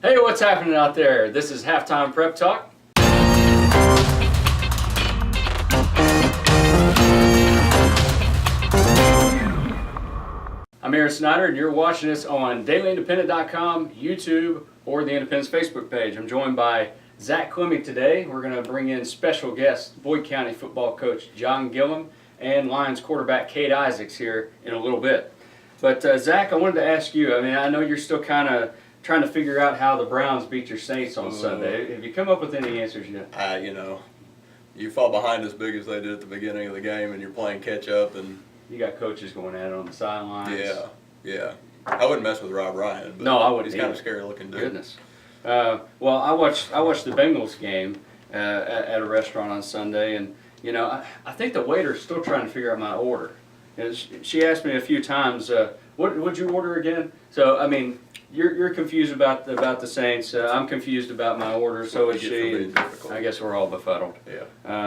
Hey, what's happening out there? This is Halftime Prep Talk. I'm Aaron Snyder, and you're watching us on dailyindependent.com, YouTube, or the Independence Facebook page. I'm joined by Zach Clemming today. We're going to bring in special guest, Boyd County football coach John Gilliam, and Lions quarterback Cade Isaacs here in a little bit. But Zach, I wanted to ask you, I know you're still kind of trying to figure out how the Browns beat your Saints on Sunday. Have you come up with any answers yet? You fall behind as big as they did at the beginning of the game, and you're playing catch up, and you got coaches going at it on the sidelines. Yeah. I wouldn't mess with Rob Ryan. But no, I wouldn't. He's kind of scary looking dude. Goodness. Well, I watched the Bengals game at a restaurant on Sunday, and I think the waiter's still trying to figure out my order. She asked me a few times, "What would you order again?" So you're confused about the Saints. I'm confused about my order. So is she. I guess we're all befuddled. Yeah.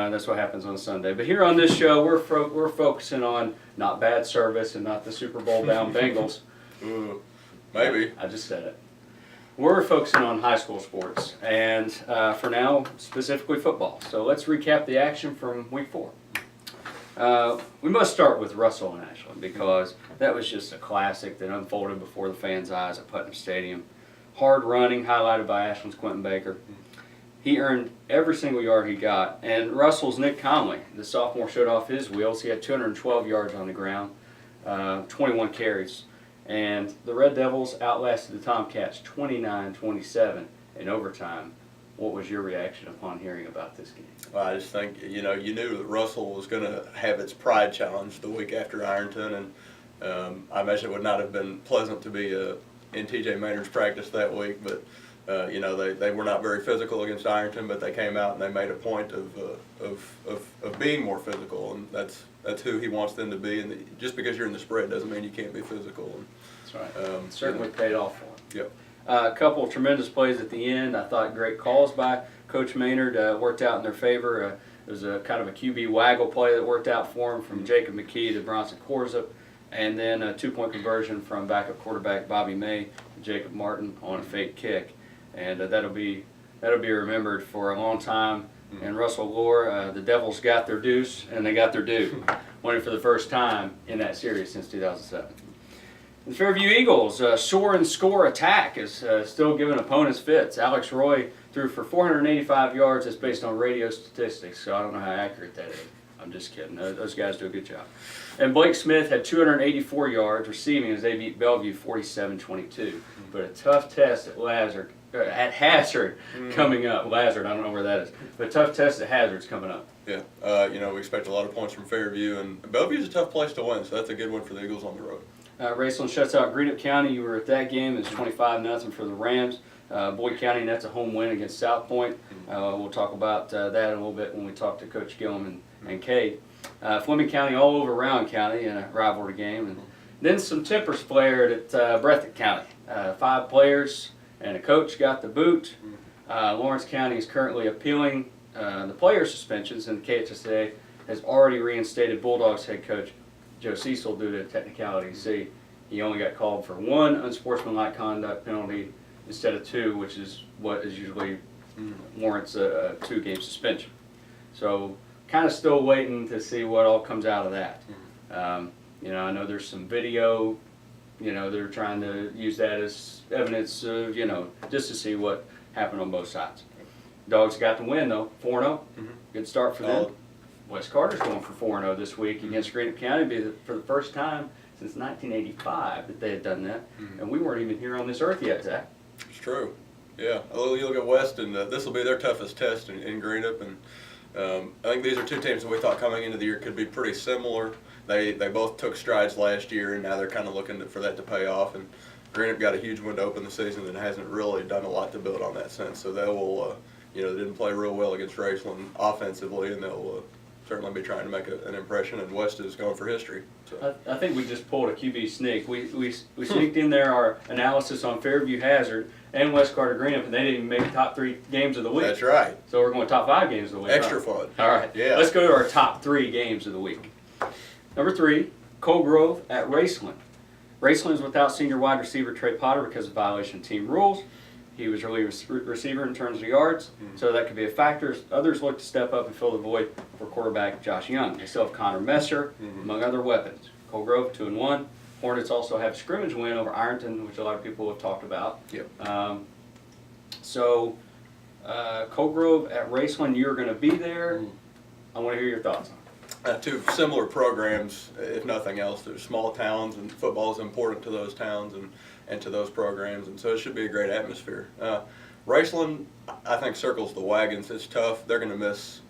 That's what happens on Sunday. But here on this show, we're focusing on not bad service and not the Super Bowl bound Bengals. Ooh, maybe. I just said it. We're focusing on high school sports, and for now, specifically football. So let's recap the action from Week 4. We must start with Russell and Ashland because that was just a classic that unfolded before the fans' eyes at Putnam Stadium. Hard running, highlighted by Ashland's Quentin Baker. He earned every single yard he got, and Russell's Nick Conley, the sophomore, showed off his wheels. He had 212 yards on the ground, 21 carries. And the Red Devils outlasted the Tomcats 29-27 in overtime. What was your reaction upon hearing about this game? Well, I just think, you knew that Russell was going to have its pride challenge the week after Ironton, and I imagine it would not have been pleasant to be in T.J. Maynard's practice that week, but, they were not very physical against Ironton, but they came out and they made a point of being more physical, and that's who he wants them to be, and just because you're in the spread doesn't mean you can't be physical. And, that's right. Certainly paid off for him. Yep. A couple of tremendous plays at the end. I thought great calls by Coach Maynard worked out in their favor. There was a kind of a QB waggle play that worked out for him from Jacob McKee to Bronson Korzup, and then a two-point conversion from backup quarterback Bobby May to Jacob Martin on a fake kick, and that'll be remembered for a long time. And Russell Gore, the Devils got their deuce, and they got their due, winning for the first time in that series since 2007. The Fairview Eagles' soar and score attack is still giving opponents fits. Alex Roy threw for 485 yards. That's based on radio statistics, so I don't know how accurate that is. I'm just kidding. Those guys do a good job. And Blake Smith had 284 yards receiving as they beat Bellevue 47-22. But a tough test at Hazard coming up. Lazard, I don't know where that is. But a tough test at Hazard's coming up. Yeah, we expect a lot of points from Fairview, and Bellevue's a tough place to win, so that's a good one for the Eagles on the road. Raceland shuts out Greenup County. You were at that game. It's 25-0 for the Rams. Boyd County, that's a home win against South Point. We'll talk about that in a little bit when we talk to Coach Gilliam and Cade. Fleming County all over Rowan County in a rivalry game. And then some tempers flared at Breathitt County. 5 players and a coach got the boot. Lawrence County is currently appealing the player suspensions, and the KHSA has already reinstated Bulldogs head coach Joe Cecil due to technicality. See, he only got called for 1 unsportsmanlike conduct penalty instead of 2, which is what is usually warrants a 2-game suspension. So, kind of still waiting to see what all comes out of that. I know there's some video. They're trying to use that as evidence of, just to see what happened on both sides. Dogs got the win though, 4-0. Good start for them. West Carter's going for 4-0 this week against Greenup County for the first time since 1985 that they had done that. And we weren't even here on this earth yet, Zach. It's true. Yeah. You look at West, and this will be their toughest test in Greenup. And I think these are 2 teams that we thought coming into the year could be pretty similar. They both took strides last year, and now they're kind of looking for that to pay off. And Greenup got a huge win to open the season and hasn't really done a lot to build on that since. So they will, they didn't play real well against Raceland offensively, and they'll certainly be trying to make an impression, and West is going for history. So. I think we just pulled a QB sneak. We sneaked in there our analysis on Fairview Hazard and West Carter Greenup, and they didn't even make the top 3 games of the week. That's right. So we're going top 5 games of the week. Extra fun. All right. Yeah. Let's go to our top 3 games of the week. Number 3, Coal Grove at Raceland. Raceland is without senior wide receiver Trey Potter because of violation of team rules. He was really receiver in terms of yards, so that could be a factor. Others look to step up and fill the void for quarterback Josh Young. They still have Connor Messer, among other weapons. Cole Grove 2-1. Hornets also have a scrimmage win over Ironton, which a lot of people have talked about. Yep. Cole Grove at Raceland, you're going to be there. I want to hear your thoughts on it. Two similar programs, if nothing else. They're small towns, and football is important to those towns and to those programs, and so it should be a great atmosphere. Raceland, I think, circles the wagons. It's tough. They're going to miss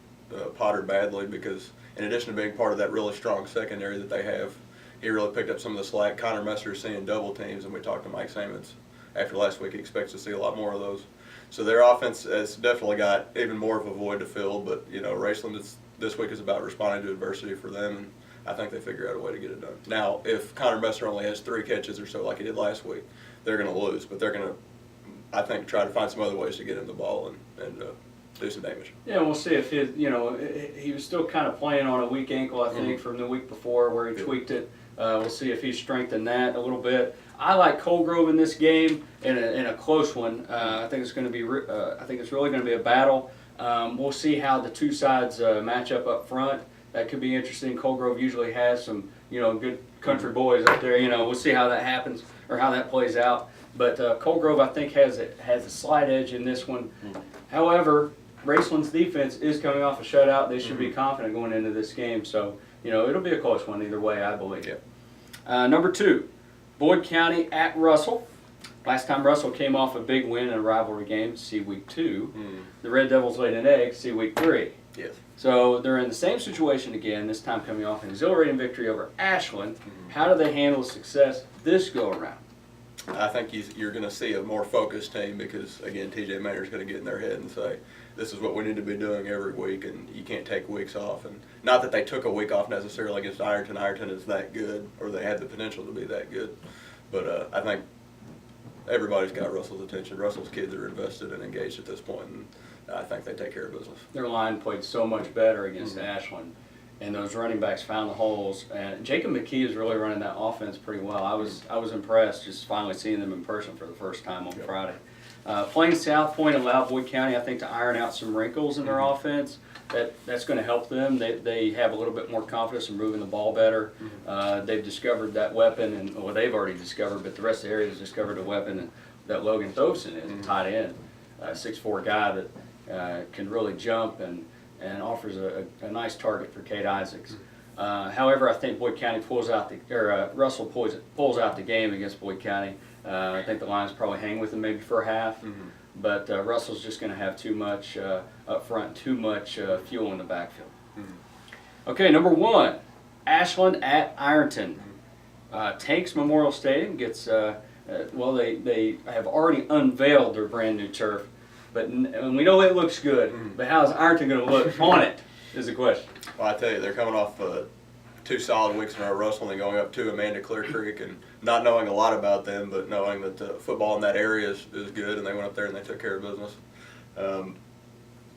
Potter badly because, in addition to being part of that really strong secondary that they have, he really picked up some of the slack. Connor Messer is seeing double teams, and we talked to Mike Samons after last week. He expects to see a lot more of those. So their offense has definitely got even more of a void to fill, but, you know, Raceland this week is about responding to adversity for them, and I think they figure out a way to get it done. Now, if Connor Messer only has 3 catches or so like he did last week, they're going to lose, but they're going to, I think, try to find some other ways to get him the ball and do some damage. Yeah, we'll see if he was still kind of playing on a weak ankle, I think, from the week before where he tweaked it. We'll see if he's strengthened that a little bit. I like Cole Grove in this game in a close one. I think it's going to be. I think it's really going to be a battle. We'll see how the two sides match up front. That could be interesting. Cole Grove usually has some good country boys up there. We'll see how that happens or how that plays out. But Cole Grove, I think, has a slight edge in this one. However, Raceland's defense is coming off a shutout. They should be confident going into this game. So it'll be a close one either way, I believe. Yeah. Number 2. Boyd County at Russell. Last time Russell came off a big win in a rivalry game, see week 2. The Red Devils laid an egg, see week 3. Yes. So they're in the same situation again, this time coming off an exhilarating victory over Ashland. How do they handle success this go around? I think you're going to see a more focused team because, again, TJ Maynard's going to get in their head and say, this is what we need to be doing every week, and you can't take weeks off. And not that they took a week off necessarily against Ironton. Ironton is that good, or they had the potential to be that good. But I think everybody's got Russell's attention. Russell's kids are invested and engaged at this point, and I think they take care of business. Their line played so much better against Ashland, and those running backs found the holes. And Jacob McKee is really running that offense pretty well. I was impressed just finally seeing them in person for the first time on Friday. Playing South Point allowed Boyd County, I think, to iron out some wrinkles in their offense. That's going to help them. They have a little bit more confidence in moving the ball better. They've discovered that weapon, and they've already discovered, but the rest of the area has discovered a weapon that Logan Thoveson is, a tight end, a 6'4" guy that can really jump and offers a nice target for Cade Isaacs. However, I think Boyd County Russell pulls out the game against Boyd County. I think the Lions probably hang with them maybe for a half, but Russell's just going to have too much up front, too much fuel in the backfield. Okay, number 1, Ashland at Ironton. Tanks Memorial Stadium gets, they have already unveiled their brand new turf, and we know it looks good, but how is Ironton going to look on it is the question. Well, I tell you, they're coming off 2 solid weeks in a row, wrestling and going up to Amanda Clear Creek, and not knowing a lot about them, but knowing that football in that area is good, and they went up there and they took care of business.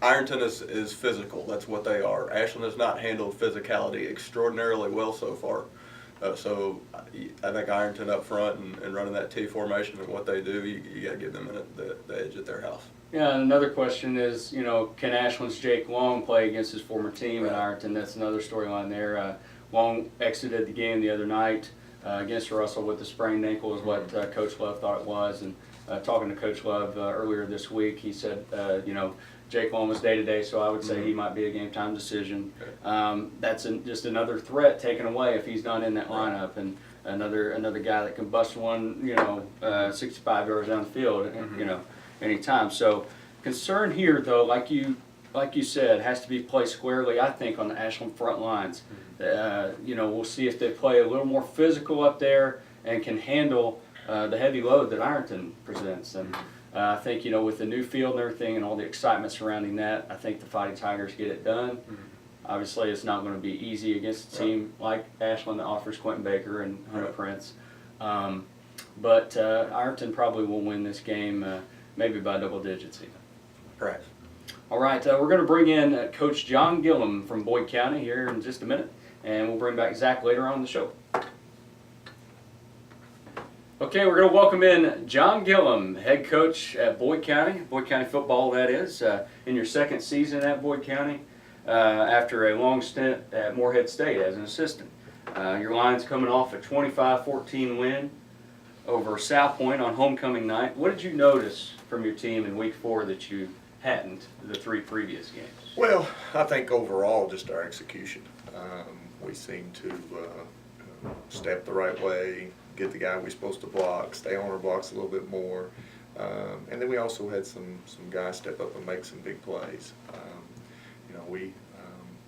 Ironton is physical. That's what they are. Ashland has not handled physicality extraordinarily well so far. So I think Ironton up front and running that T formation and what they do, you got to give them the edge at their house. Yeah, and another question is, can Ashland's Jake Long play against his former team at Ironton? That's another storyline there. Long exited the game the other night against Russell with a sprained ankle is what Coach Love thought it was. And talking to Coach Love earlier this week, he said, Jake Long was day-to-day, so I would say he might be a game-time decision. That's just another threat taken away if he's not in that lineup, and another guy that can bust one, 65 yards down the field, anytime. So concern here, though, like you said, has to be placed squarely, I think, on the Ashland front lines. We'll see if they play a little more physical up there and can handle the heavy load that Ironton presents. And I think, with the new field and everything and all the excitement surrounding that, I think the Fighting Tigers get it done. Obviously, it's not going to be easy against a team like Ashland that offers Quentin Baker and Hunter Prince. But Ironton probably will win this game, maybe by double digits even. Perhaps. All right, we're going to bring in Coach John Gilliam from Boyd County here in just a minute, and we'll bring back Zach later on in the show. Okay, we're going to welcome in John Gilliam, head coach at Boyd County football, that is, in your second season at Boyd County after a long stint at Morehead State as an assistant. Your Lions coming off a 25-14 win over South Point on homecoming night. What did you notice from your team in week 4 that you hadn't the 3 previous games? Well, I think overall just our execution. We seem to step the right way, get the guy we're supposed to block, stay on our blocks a little bit more. And then we also had some guys step up and make some big plays.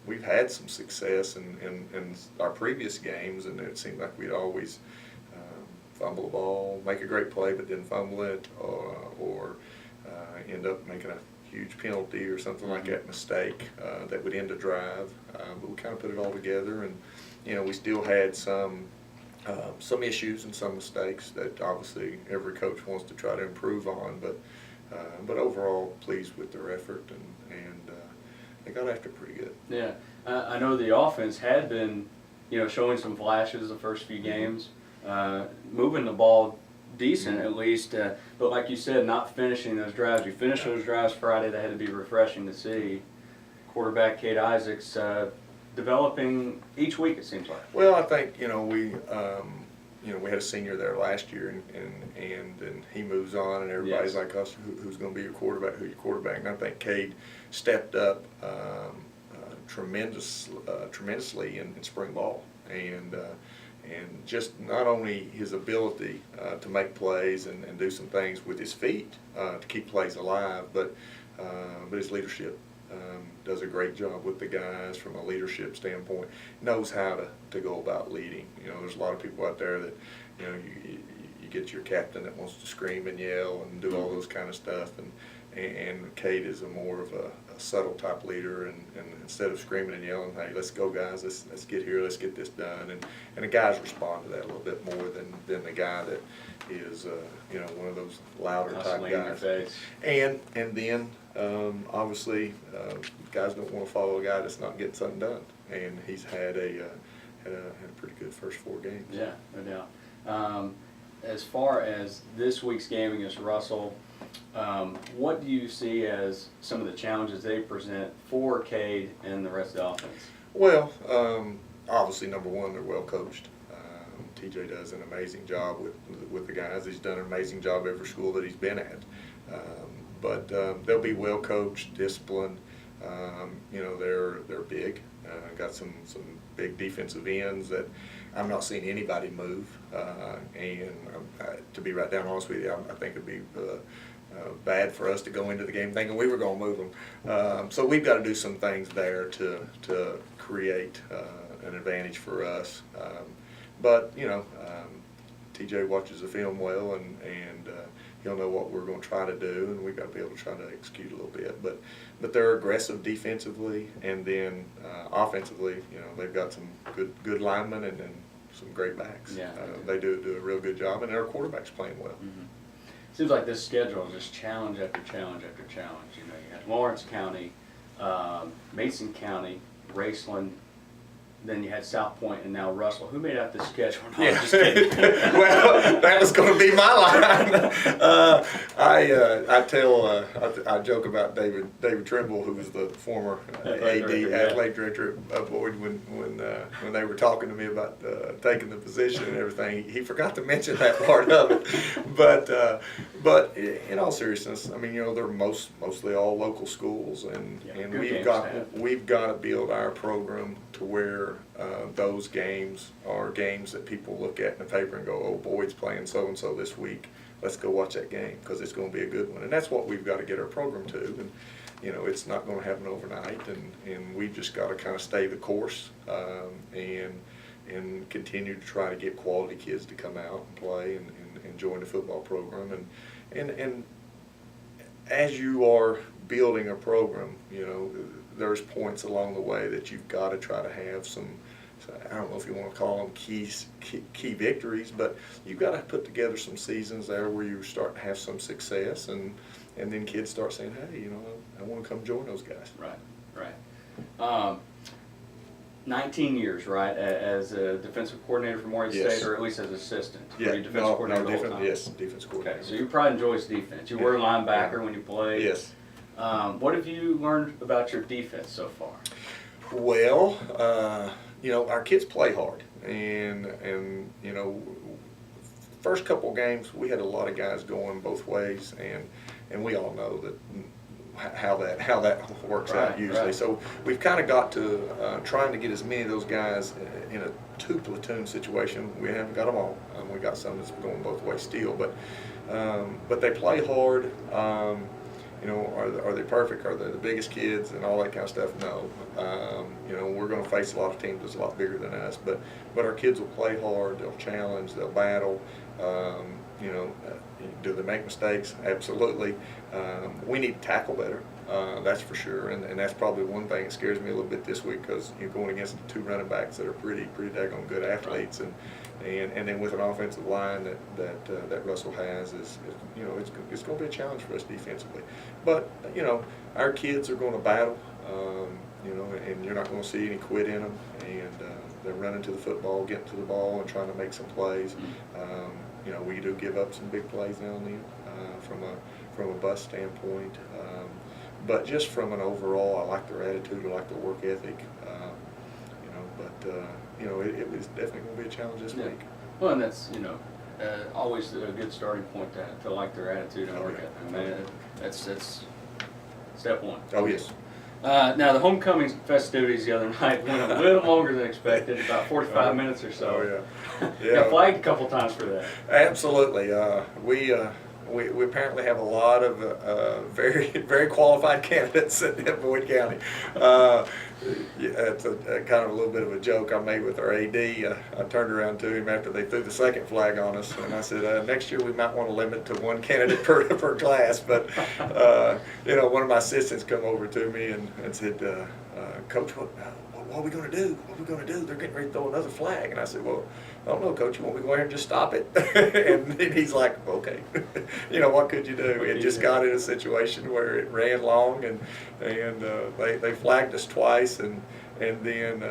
We've had some success in our previous games, and it seemed like we'd always fumble the ball, make a great play but then fumble it, or end up making a huge penalty or something like that, mistake that would end a drive. But we kind of put it all together, and we still had some issues and some mistakes that obviously every coach wants to try to improve on. But overall, pleased with their effort, and they got after it pretty good. Yeah, I know the offense had been, showing some flashes the first few games, moving the ball decent at least, but like you said, not finishing those drives. You finished those drives Friday. That had to be refreshing to see. Quarterback Cade Isaacs developing each week, it seems like. Well, I think we had a senior there last year, and he moves on, and everybody's like, us, who's going to be your quarterback? Who's your quarterback? And I think Cade stepped up tremendously in spring ball, and just not only his ability to make plays and do some things with his feet to keep plays alive, but his leadership. Does a great job with the guys from a leadership standpoint, knows how to go about leading. There's a lot of people out there that, you get your captain that wants to scream and yell and do all those kind of stuff, and Cade is more of a subtle type leader, and instead of screaming and yelling, hey, let's go guys, let's get here, let's get this done, and the guys respond to that a little bit more than the guy that is one of those louder type guys. And then obviously guys don't want to follow a guy that's not getting something done, and he's had a pretty good first 4 games. Yeah, no doubt. As far as this week's game against Russell, what do you see as some of the challenges they present for Cade and the rest of the offense? Well, obviously, number one, they're well coached. TJ does an amazing job with the guys. He's done an amazing job every school that he's been at. But they'll be well coached, disciplined. They're big. Got some big defensive ends that I'm not seeing anybody move. And to be right down honest with you, I think it'd be bad for us to go into the game thinking we were going to move them. So we've got to do some things there to create an advantage for us. But TJ watches the film well, and he'll know what we're going to try to do, and we've got to be able to try to execute a little bit. But they're aggressive defensively, and then offensively, they've got some good linemen and some great backs. Yeah, they do a real good job, and their quarterback's playing well. Mm-hmm. Seems like this schedule is just challenge after challenge after challenge. You had Lawrence County, Mason County, Raceland. Then you had South Point and now Russell. Who made out this schedule? No, I'm just kidding. Well, that was going to be my line. I joke about David Trimble, who was the former athletic director at Boyd, when they were talking to me about taking the position and everything. He forgot to mention that part of it. But in all seriousness, I mean, they're mostly all local schools, and we've got to build our program to where those games are games that people look at in the paper and go, oh, Boyd's playing so-and-so this week. Let's go watch that game because it's going to be a good one. And that's what we've got to get our program to. And, it's not going to happen overnight. And we've just got to kind of stay the course and continue to try to get quality kids to come out and play and join the football program. And as you are building a program, there's points along the way that you've got to try to have some, I don't know if you want to call them key victories, but you've got to put together some seasons there where you start to have some success, and then kids start saying, hey, I want to come join those guys. Right. 19 years, right, as a defensive coordinator for Morehead Yes. State, or at least as assistant? Were Yeah, you defensive coordinator the whole defense, time? yes, defense coordinator. Okay, so you probably enjoys defense. You were a linebacker when you played. Yes. What have you learned about your defense so far? Well, our kids play hard, and first couple of games we had a lot of guys going both ways, and we all know that how that works out usually. Right. So we've kind of got to trying to get as many of those guys in a two platoon situation. We haven't got them all. We got some that's going both ways still, but they play hard. Are they perfect? Are they the biggest kids and all that kind of stuff? No. We're going to face a lot of teams that's a lot bigger than us, but our kids will play hard. They'll challenge. They'll battle. Do they make mistakes? Absolutely. We need to tackle better. That's for sure, and that's probably one thing that scares me a little bit this week, because you're going against two running backs that are pretty daggone good athletes, and then with an offensive line that Russell has is it's going to be a challenge for us defensively. But our kids are going to battle, and you're not going to see any quit in them, and they're running to the football, getting to the ball, and trying to make some plays. We do give up some big plays now and then from a bust standpoint. But just from an overall, I like their attitude, I like their work ethic. It was definitely going to be a challenge this week. Well, and that's always a good starting point to like their attitude and work ethic. I mean, that's step one. Oh yes. Now the homecoming festivities the other night went a little longer than expected, about 45 minutes or so. Oh yeah. Got flagged a couple times for that. Absolutely. We apparently have a lot of very very qualified candidates in Boyd County. It's kind of a little bit of a joke I made with our AD. I turned around to him after they threw the second flag on us, and I said, next year we might want to limit to one candidate per class. But one of my assistants come over to me and said, Coach, what are we going to do? What are we going to do? They're getting ready to throw another flag. And I said, well, I don't know, Coach. You want me to go ahead and just stop it? And he's like, okay. What could you do? It just got in a situation where it ran long, and they flagged us twice, and then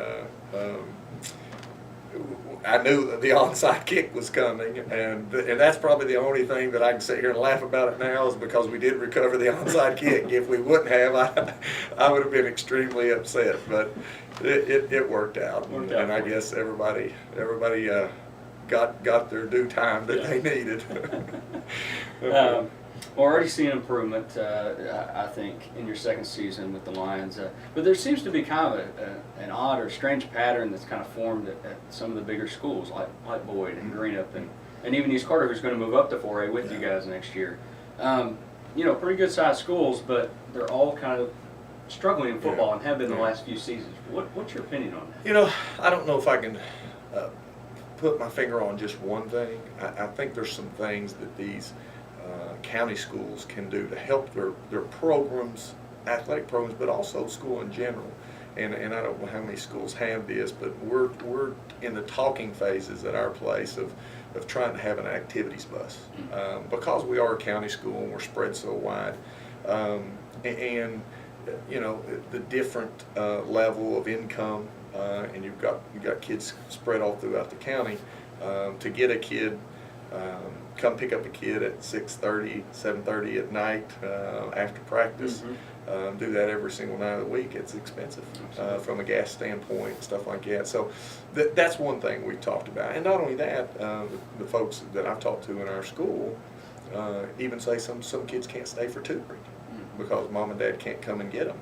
I knew that the onside kick was coming, and that's probably the only thing that I can sit here and laugh about it now, is because we did recover the onside kick. If we wouldn't have, I would have been extremely upset. But it worked out, and I guess everybody got their due time that they needed. We're already seeing improvement, I think, in your second season with the Lions. But there seems to be kind of an odd or strange pattern that's kind of formed at some of the bigger schools, like Boyd and Greenup, and even East Carter, who's going to move up to 4A with you guys next year. Pretty good-sized schools, but they're all kind of struggling in football and have been the last few seasons. What's your opinion on that? I don't know if I can put my finger on just one thing. I think there's some things that these county schools can do to help their programs, athletic programs, but also school in general. And I don't know how many schools have this, but we're in the talking phases at our place of trying to have an activities bus, because we are a county school and we're spread so wide, and the different level of income, and you've got kids spread all throughout the county. To get a kid, come pick up a kid at 6:30, 7:30 at night after practice. Do that every single night of the week. It's expensive from a gas standpoint, stuff like that. So that's one thing we've talked about. And not only that, the folks that I've talked to in our school even say some kids can't stay for tutoring because mom and dad can't come and get them.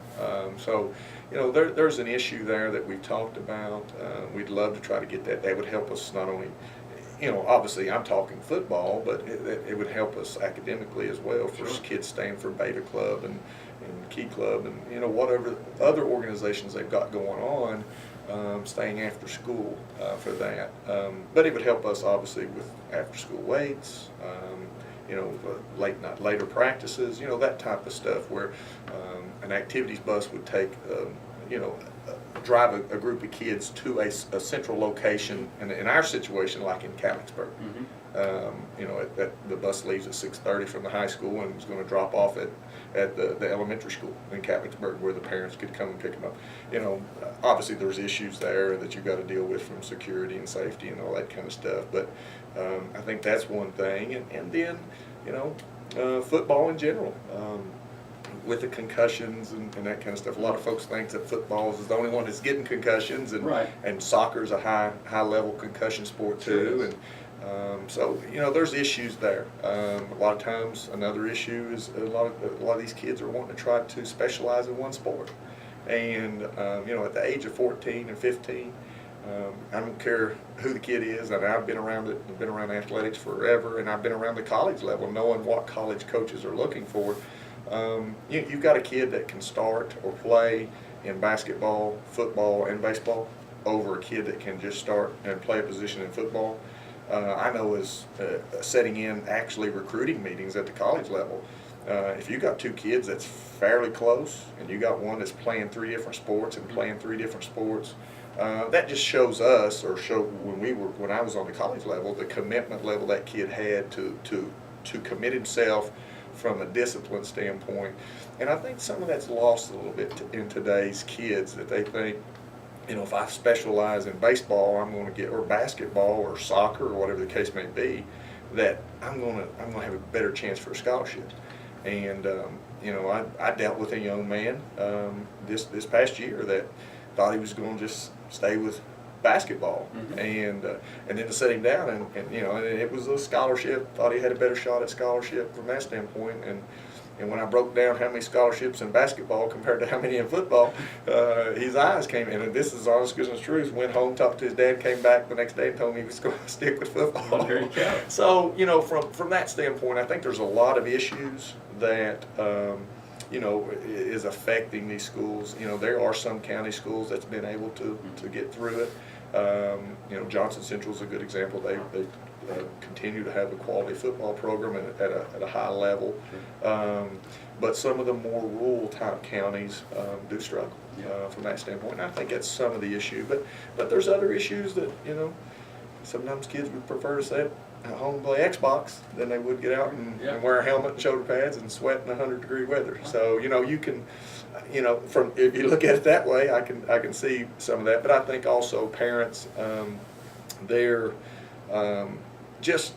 So there's an issue there that we've talked about. We'd love to try to get that. That would help us not only, obviously I'm talking football, but it would help us academically as well for kids staying for Beta Club and Key Club and whatever other organizations they've got going on, staying after school for that. But it would help us obviously with after school weights, later practices, that type of stuff where an activities bus would take drive a group of kids to a central location, in our situation, like in Calixburg. You know, the bus leaves at 6:30 from the high school and is going to drop off at the elementary school in Calixburg, where the parents could come and pick them up. You know, obviously there's issues there that you've got to deal with from security and safety and all that kind of stuff, but I think that's one thing. And then, you know, football in general. With the concussions and that kind of stuff, a lot of folks think that football is the only one that's getting concussions, and soccer is a high level concussion sport too. And so, you know, there's issues there. A lot of times, another issue is a lot of these kids are wanting to try to specialize in one sport, and you know, at the age of 14 and 15. I don't care who the kid is, and I've been around it. I've been around athletics forever, and I've been around the college level, knowing what college coaches are looking for. You've got a kid that can start or play in basketball, football, and baseball over a kid that can just start and play a position in football. I know is setting in actually recruiting meetings at the college level. If you got two kids that's fairly close, and you got one that's playing 3 different sports and playing 3 different sports, that just shows us, or showed when I was on the college level, the commitment level that kid had to commit himself from a discipline standpoint. And I think some of that's lost a little bit in today's kids, that they think, you know, if I specialize in baseball, I'm going to get, or basketball or soccer or whatever the case may be, that I'm going to have a better chance for a scholarship. And you know, I dealt with a young man this past year that thought he was going to just stay with basketball, and then to set him down, and you know, and it was a scholarship. Thought he had a better shot at scholarship from that standpoint, and when I broke down how many scholarships in basketball compared to how many in football, his eyes came in. And this is honest goodness truth. Went home, talked to his dad, came back the next day and told me he was going to stick with football. There you go. So, you know, from that standpoint, I think there's a lot of issues that you know, is affecting these schools. You know, there are some county schools that's been able to get through it. You know, Johnson Central is a good example. They continue to have a quality football program at a high level, but some of the more rural type counties do struggle from that standpoint. And I think that's some of the issue. But there's other issues that, you know, sometimes kids would prefer to stay at home and play Xbox than they would get out and wear a helmet and shoulder pads and sweat in 100-degree weather. So, you know, you can, you know, from, if you look at it that way, I can see some of that. But I think also parents, they're just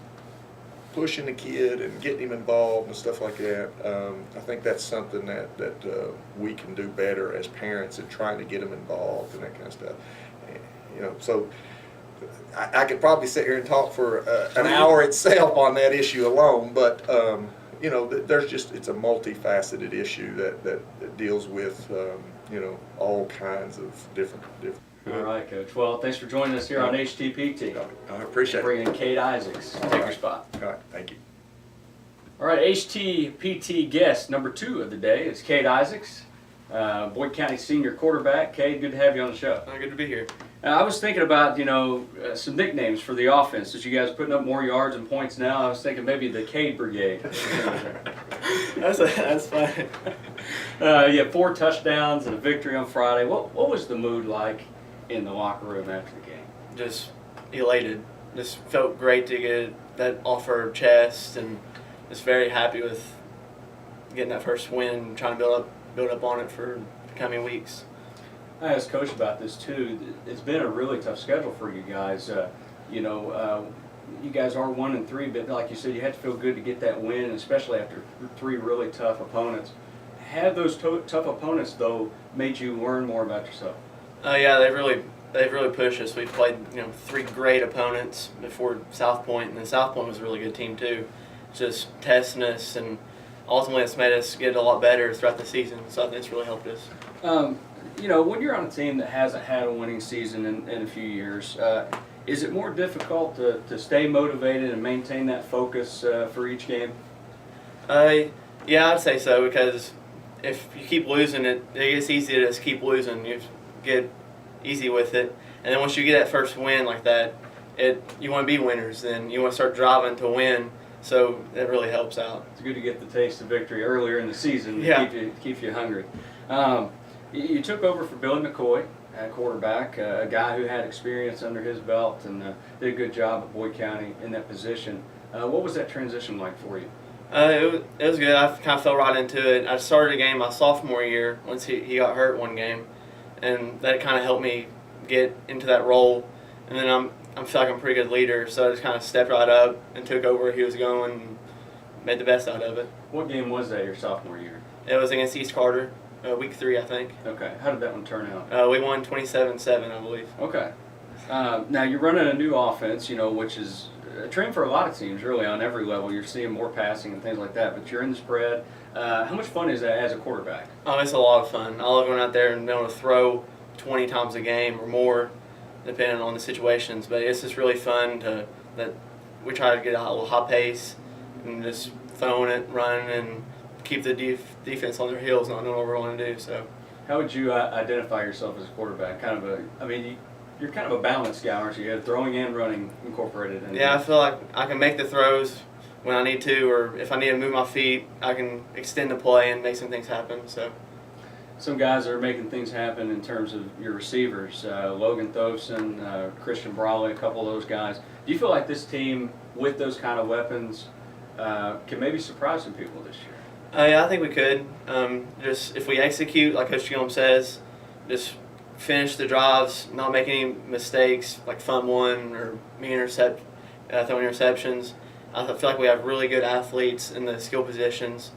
pushing the kid and getting him involved and stuff like that. I think that's something that we can do better as parents, in trying to get them involved and that kind of stuff. You know, so I could probably sit here and talk for an hour itself on that issue alone, but you know, there's just, it's a multifaceted issue that deals with you know, all kinds of different. All right, Coach. Well, thanks for joining us here on HTPT. I appreciate it. Bringing Cade Isaacs. Take your spot. All right, thank you. All right, HTPT guest number 2 of the day is Cade Isaacs, Boyd County senior quarterback. Cade, good to have you on the show. Good to be here. I was thinking about, you know, some nicknames for the offense. As you guys are putting up more yards and points now, I was thinking maybe the Cade Brigade. That's fine. You had 4 touchdowns and a victory on Friday. What was the mood like in the locker room after the game? Just elated. Just felt great to get that off our chest, and just very happy with getting that first win, trying to build up on it for the coming weeks. I asked Coach about this too. It's been a really tough schedule for you guys. You know, you guys are 1-3, but like you said, you had to feel good to get that win, especially after 3 really tough opponents. Have those tough opponents though made you learn more about yourself? Yeah, they've really pushed us. We've played, you know, 3 great opponents before South Point, and then South Point was a really good team too. Just testing us, and ultimately it's made us get a lot better throughout the season. So I think it's really helped us. You know, when you're on a team that hasn't had a winning season in a few years, is it more difficult to stay motivated and maintain that focus for each game? Yeah, I'd say so, because if you keep losing, it gets easy to just keep losing. You get easy with it, and then once you get that first win like that, you want to be winners. Then you want to start driving to win. So that really helps out. It's good to get the taste of victory earlier in the season to keep you hungry. You took over for Billy McCoy. at quarterback, a guy who had experience under his belt and did a good job at Boyd County in that position. What was that transition like for you? It was good. I kind of fell right into it. I started a game my sophomore year once he got hurt one game, and that kind of helped me get into that role. And then I feel like I'm a pretty good leader, so I just kind of stepped right up and took over where he was going and made the best out of it. What game was that your sophomore year? It was against East Carter, week 3, I think. Okay. How did that one turn out? We won 27-7, I believe. Okay. Now you're running a new offense, which is a trend for a lot of teams, really, on every level. You're seeing more passing and things like that, but you're in the spread. How much fun is that as a quarterback? Oh, it's a lot of fun. I love going out there and being able to throw 20 times a game or more, depending on the situations. But it's just really fun that we try to get a little high pace and just throwing it, running, and keep the defense on their heels, not knowing what we're going to do. So, how would you identify yourself as a quarterback? You're kind of a balanced guy, aren't you? You have throwing and running incorporated in. Yeah, I feel like I can make the throws when I need to, or if I need to move my feet, I can extend the play and make some things happen. So, some guys are making things happen in terms of your receivers. Logan Thoveson, Christian Brawley, a couple of those guys. Do you feel like this team, with those kind of weapons, can maybe surprise some people this year? Yeah, I think we could. Just if we execute, like Coach Gilliam says, just finish the drives, not make any mistakes, like fumb one or throwing interceptions. I feel like we have really good athletes in the skill positions,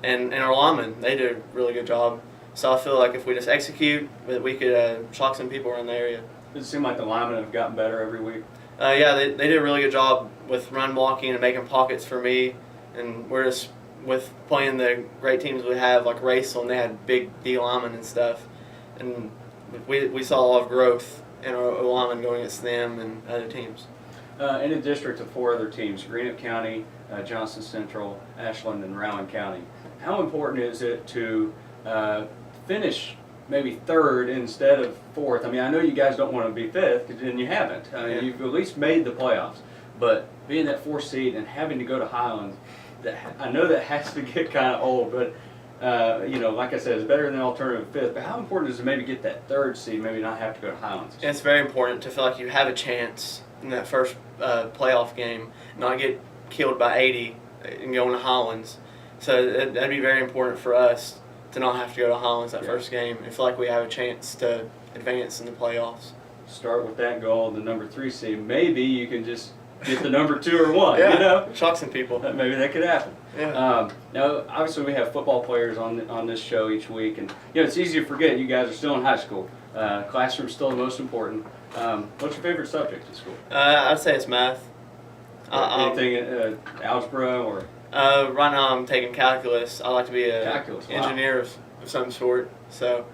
and our linemen, they did a really good job. So I feel like if we just execute, that we could shock some people around the area. Does it seem like the linemen have gotten better every week? Yeah, they did a really good job with run blocking and making pockets for me, and we're just with playing the great teams we have, like Racel, and they had big D linemen and stuff, and we saw a lot of growth in our linemen going against them and other teams. In a district of 4 other teams, Greenup County, Johnson Central, Ashland, and Rowan County, how important is it to finish maybe 3rd instead of 4th? I mean, I know you guys don't want to be 5th, and you haven't. You've at least made the playoffs. But being that 4th seed and having to go to Highlands, I know that has to get kind of old, but like I said, it's better than alternative 5th. But how important is it to maybe get that 3rd seed, maybe not have to go to Highlands? It's very important to feel like you have a chance in that first playoff game, not get killed by 80 and go into Highlands. So that'd be very important for us to not have to go to Highlands that first game and feel like we have a chance to advance in the playoffs. Start with that goal, the number 3 seed. Maybe you can just get the number 2 or 1. Shock some people. Maybe that could happen. Yeah. Now, obviously, we have football players on this show each week, and it's easy to forget you guys are still in high school. Classroom's still the most important. What's your favorite subject in school? I'd say it's math. Anything algebra or? Right now I'm taking calculus. I like to be an Calculus, wow. engineer of some sort, so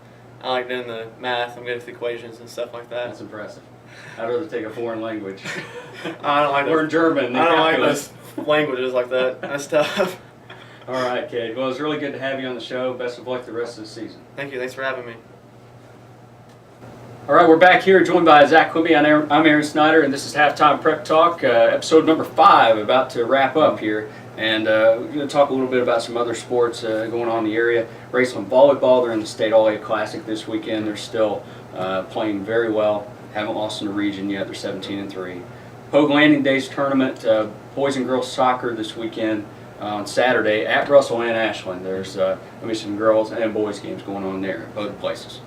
I like doing the math. I'm good with equations and stuff like that. That's impressive. I'd rather take a foreign language. I don't like Learn German. I don't calculus. like those languages like that. That's tough. All right, Cade. Well, it's really good to have you on the show. Best of luck the rest of the season. Thank you. Thanks for having me. All right, we're back here joined by Zach Quimby. I'm Aaron Snyder, and this is Halftime Prep Talk, episode number 5, about to wrap up here. And we're going to talk a little bit about some other sports going on in the area. Raceland volleyball, they're in the State All-A Classic this weekend. They're still playing very well. Haven't lost in the region yet. They're 17-3. Pogue Landing Days tournament, boys and girls soccer this weekend on Saturday at Russell and Ashland. There's going to be some girls and boys games going on there at both places.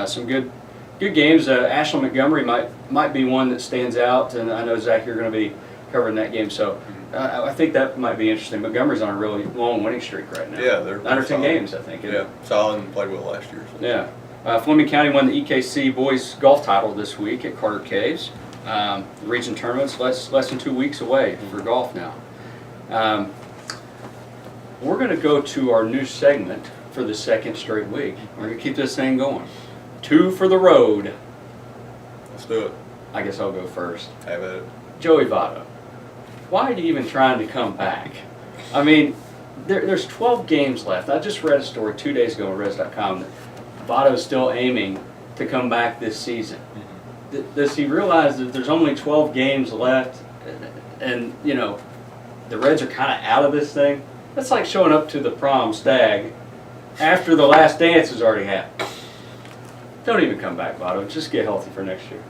Some good games. Ashland Montgomery might be one that stands out, and I know, Zach, you're going to be covering that game, so I think that might be interesting. Montgomery's on a really long winning streak right now. Yeah, they're 9 or 10 solid. games, I think. Yeah, solid and played well last year. So. Yeah. Fleming County won the EKC boys golf title this week at Carter Caves. The region tournament's less than 2 weeks away for golf now. We're going to go to our new segment for the second straight week. We're going to keep this thing going. 2 for the road. Let's do it. I guess I'll go first. Have at it. Joey Votto. Why are you even trying to come back? I mean, there's 12 games left. I just read a story 2 days ago on Res.com that Votto's still aiming to come back this season. Does he realize that there's only 12 games left and the Reds are kind of out of this thing? That's like showing up to the prom stag after the last dance has already happened. Don't even come back, Votto. Just get healthy for next year.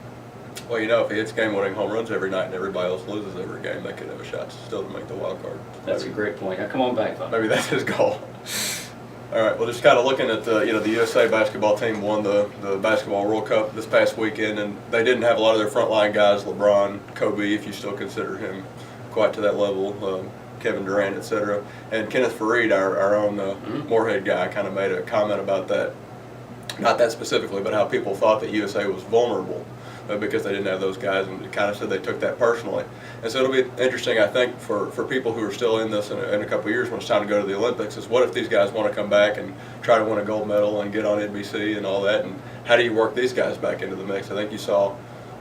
Well, you know, if he hits game-winning home runs every night and everybody else loses every game, they could have a shot still to make the wild card. That's a great point. Now, come on back, Votto. Maybe that's his goal. All right. Well, just kind of looking at the USA basketball team won the Basketball World Cup this past weekend, and they didn't have a lot of their frontline guys, LeBron, Kobe, if you still consider him quite to that level, Kevin Durant, etc. And Kenneth Faried, our own Moorhead guy, kind of made a comment about that. Not that specifically, but how people thought that USA was vulnerable because they didn't have those guys, and kind of said they took that personally. And so it'll be interesting, I think, for people who are still in this in a couple of years when it's time to go to the Olympics, is what if these guys want to come back and try to win a gold medal and get on NBC and all that, and how do you work these guys back into the mix? I think you saw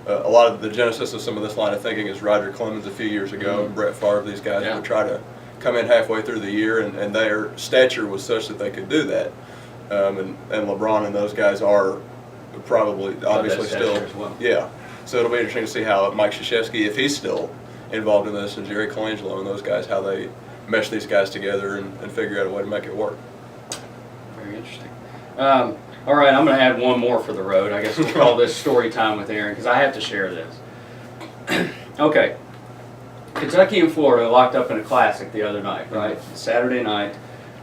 a lot of the genesis of some of this line of thinking is Roger Clemens a few years ago, and Brett Favre. These guys would try to come in halfway through the year, and their stature was such that they could do that. And LeBron and those guys are probably obviously still as well. Yeah. So it'll be interesting to see how Mike Krzyzewski, if he's still involved in this, and Jerry Colangelo and those guys, how they mesh these guys together and figure out a way to make it work. Very interesting. All right, I'm going to add one more for the road. I guess we'll call this story time with Aaron, because I have to share this. Okay. Kentucky and Florida locked up in a classic the other night, right? Saturday night.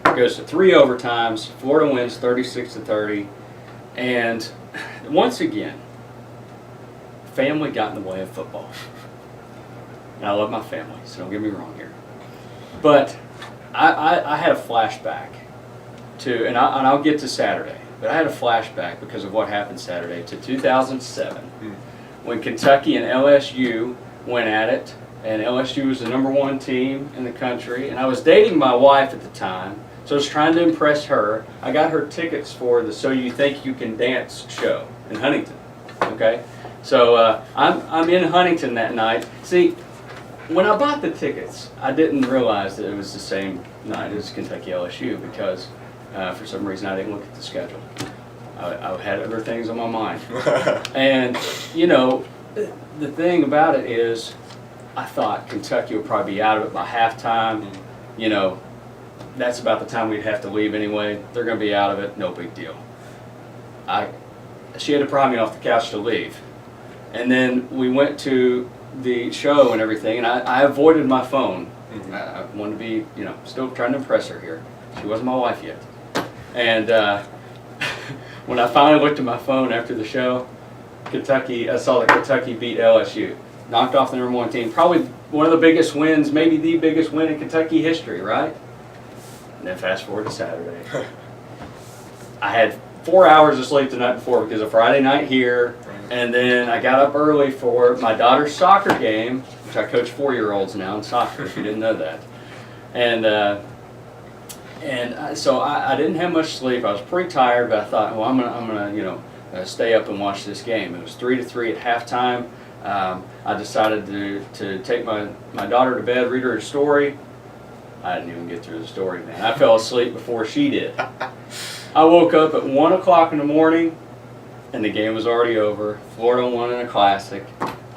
Goes to 3 overtimes. Florida wins 36-30. And once again, family got in the way of football. And I love my family, so don't get me wrong here. But I had a flashback to, and I'll get to Saturday, but I had a flashback because of what happened Saturday to 2007 when Kentucky and LSU went at it, and LSU was the #1 team in the country, and I was dating my wife at the time, so I was trying to impress her. I got her tickets for the So You Think You Can Dance show in Huntington, okay? So I'm in Huntington that night. See, when I bought the tickets, I didn't realize that it was the same night as Kentucky LSU because for some reason I didn't look at the schedule. I had other things on my mind. And, you know, the thing about it is I thought Kentucky would probably be out of it by halftime. You know, that's about the time we'd have to leave anyway. They're going to be out of it, no big deal. She had to pry me off the couch to leave. And then we went to the show and everything, and I avoided my phone. I wanted to be, you know, still trying to impress her here. She wasn't my wife yet. And when I finally looked at my phone after the show, I saw that Kentucky beat LSU. Knocked off the #1 team. Probably one of the biggest wins, maybe the biggest win in Kentucky history, right? And then fast forward to Saturday. I had 4 hours of sleep the night before because of Friday night here. And then I got up early for my daughter's soccer game, which I coach 4-year-olds now in soccer, if you didn't know that. So I didn't have much sleep. I was pretty tired, but I thought, well, I'm gonna stay up and watch this game. It was 3-3 at halftime. I decided to take my daughter to bed, read her a story. I didn't even get through the story, man. I fell asleep before she did. I woke up at 1 o'clock in the morning, and the game was already over. Florida won in a classic.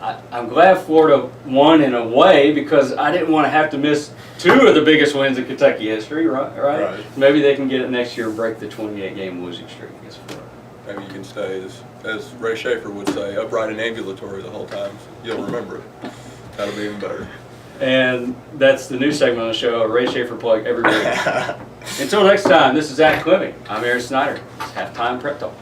I'm glad Florida won in a way because I didn't want to have to miss 2 of the biggest wins in Kentucky history, right? Maybe they can get it next year and break the 28-game losing streak against Florida. Maybe you can stay, as Ray Schaefer would say, upright and ambulatory the whole time. You'll remember it. That'll be even better. And that's the new segment on the show, Ray Schaefer plug every week. Until next time, this is Zach Clemming. I'm Aaron Snyder. It's Halftime Prep Talk.